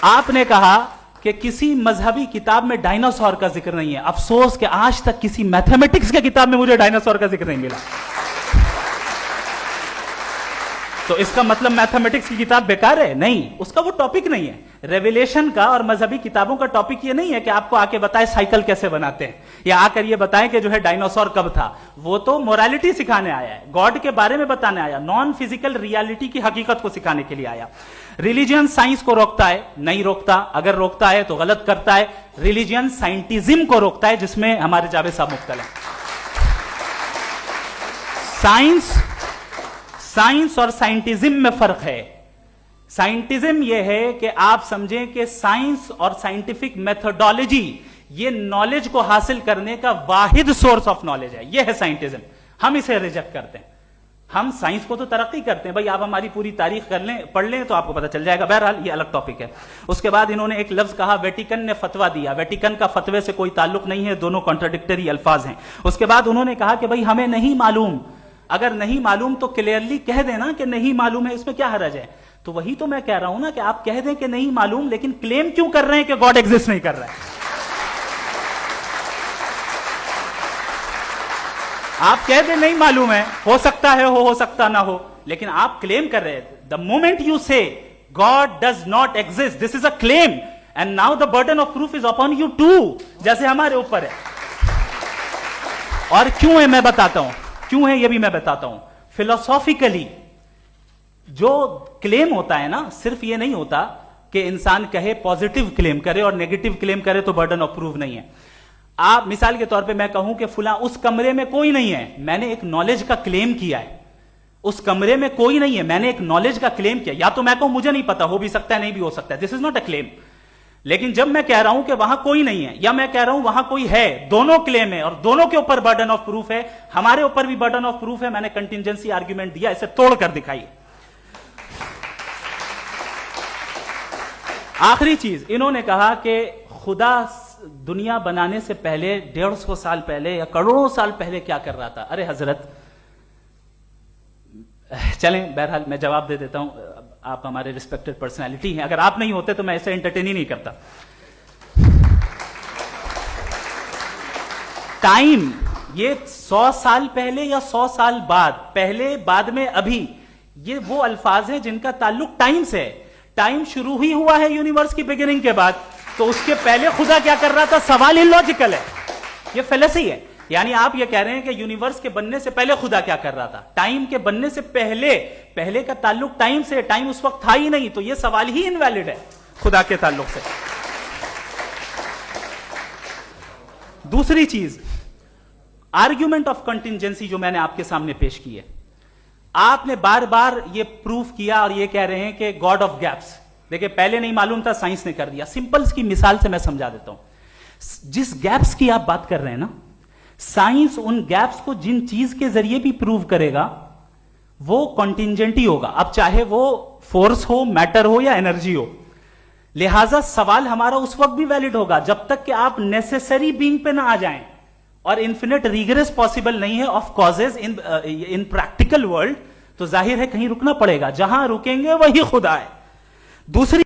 آپ نے کہا کہ کسی مذہبی کتاب میں ڈائناسور کا ذکر نہیں ہے. افسوس کہ آج تک کسی میتھمیٹکس کی کتاب میں مجھے ڈائناسور کا ذکر نہیں ملا. تو اس کا مطلب میتھمیٹکس کی کتاب بیکار ہے؟ نہیں, اس کا وہ ٹاپک نہیں ہے. ریویلیشن کا اور مذہبی کتابوں کا ٹاپک یہ نہیں ہے کہ آپ کو آ کے بتائے سائیکل کیسے بناتے ہیں, یا آ کر یہ بتائیں کہ جو ہے ڈائناسور کب تھا. وہ تو مورالیٹی سکھانے آیا ہے, گاڈ کے بارے میں بتانے آیا, نان فزیکل ریالٹی کی حقیقت کو سکھانے کے لیے آیا. ریلیجن سائنس کو روکتا ہے؟ نہیں روکتا. اگر روکتا ہے تو غلط کرتا ہے. ریلیجن سائنٹزم کو روکتا ہے, جس میں ہمارے جاوید صاحب مبتلا ہیں. سائنس اور سائنٹزم میں فرق ہے. سائنٹزم یہ ہے کہ آپ سمجھیں کہ سائنس اور سائنٹیفک میتھڈالوجی یہ نالج کو حاصل کرنے کا واحد سورس آف نالج ہے. یہ ہے سائنٹزم. ہم اسے ریجیکٹ کرتے ہیں. ہم سائنس کو تو ترقی کرتے ہیں, بھائی آپ ہماری پوری تاریخ کر لیں, پڑھ لیں تو آپ کو پتہ چل جائے گا. بہرحال یہ الگ ٹاپک ہے. اس کے بعد انہوں نے ایک لفظ کہا, ویٹیکن نے فتویٰ دیا. ویٹیکن کا فتوے سے کوئی تعلق نہیں ہے, دونوں کانٹراڈکٹری الفاظ ہیں. اس کے بعد انہوں نے کہا کہ بھائی ہمیں نہیں معلوم. اگر نہیں معلوم تو کلیئرلی کہہ دینا کہ نہیں معلوم ہے, اس میں کیا حرج ہے. تو وہی تو میں کہہ رہا ہوں نا کہ آپ کہہ دیں کہ نہیں معلوم, لیکن کلیم کیوں کر رہے ہیں کہ گاڈ ایگزسٹ نہیں کر رہا ہے. آپ کہہ دیں نہیں معلوم ہے, ہو سکتا ہے ہو سکتا نہ ہو, لیکن آپ کلیم کر رہے ہیں. The moment you say God does not exist, this is a claim, and now the burden of proof is upon you too, جیسے ہمارے اوپر ہے. اور کیوں ہے میں بتاتا ہوں, کیوں ہے یہ بھی میں بتاتا ہوں. فلسافیکلی جو کلیم ہوتا ہے نا, صرف یہ نہیں ہوتا کہ انسان کہے پازیٹیو کلیم کرے اور نیگیٹو کلیم کرے تو برڈن آف پروف نہیں ہے. آپ مثال کے طور پہ میں کہوں کہ فلاں اس کمرے میں کوئی نہیں ہے, میں نے ایک نالج کا کلیم کیا ہے. اس کمرے میں کوئی نہیں ہے, میں نے ایک نالج کا کلیم کیا. یا تو میں کہوں مجھے نہیں پتا, ہو بھی سکتا ہے نہیں بھی ہو سکتا ہے, دس از ناٹ اے کلیم. لیکن جب میں کہہ رہا ہوں کہ وہاں کوئی نہیں ہے, یا میں کہہ رہا ہوں وہاں کوئی ہے, دونوں کلیم ہے اور دونوں کے اوپر برڈن آف پروف ہے. ہمارے اوپر بھی برڈن آف پروف ہے. میں نے کنٹینجنسی آرگیومنٹ دیا, اسے توڑ کر دکھائیے. آخری چیز, انہوں نے کہا کہ خدا دنیا بنانے سے پہلے 150 سال پہلے یا کروڑوں سال پہلے کیا کر رہا تھا. ارے حضرت, چلیں بہرحال میں جواب دے دیتا ہوں. آپ ہمارے ریسپیکٹڈ پرسنالٹی ہیں, اگر آپ نہیں ہوتے تو میں ایسے انٹرٹین ہی نہیں کرتا. ٹائم یہ 100 سال پہلے یا 100 سال بعد, پہلے بعد میں ابھی, یہ وہ الفاظ ہیں جن کا تعلق ٹائم سے ہے. ٹائم شروع ہی ہوا ہے یونیورس کی بگننگ کے بعد, تو اس کے پہلے خدا کیا کر رہا تھا؟ سوال ہی لاجیکل ہے, یہ فلسفی ہے. یعنی آپ یہ کہہ رہے ہیں کہ یونیورس کے بننے سے پہلے خدا کیا کر رہا تھا؟ ٹائم کے بننے سے پہلے کا تعلق ٹائم سے, ٹائم اس وقت تھا ہی نہیں, تو یہ سوال ہی انویلڈ ہے خدا کے تعلق سے. دوسری چیز, آرگیومنٹ آف کنٹینجنسی جو میں نے آپ کے سامنے پیش کی ہے, آپ نے بار بار یہ پروف کیا اور یہ کہہ رہے ہیں کہ گاڈ آف گیپس. دیکھیں پہلے نہیں معلوم تھا, سائنس نے کر دیا. سمپلس کی مثال سے میں سمجھا دیتا ہوں. جس گیپس کی آپ بات کر رہے ہیں نا, سائنس ان گیپس کو جن چیز کے ذریعے بھی پروو کرے گا وہ کنٹینجنٹ ہی ہوگا, اب چاہے وہ فورس ہو, میٹر ہو یا انرجی ہو. لہذا سوال ہمارا اس وقت بھی ویلڈ ہوگا جب تک کہ آپ نیسیسری بینگ پہ نہ آ جائیں, اور انفینٹ ریگریس پاسبل نہیں ہے of causes in practical world, تو ظاہر ہے کہیں رکنا پڑے گا. جہاں رکیں گے وہی خدا ہے. دوسری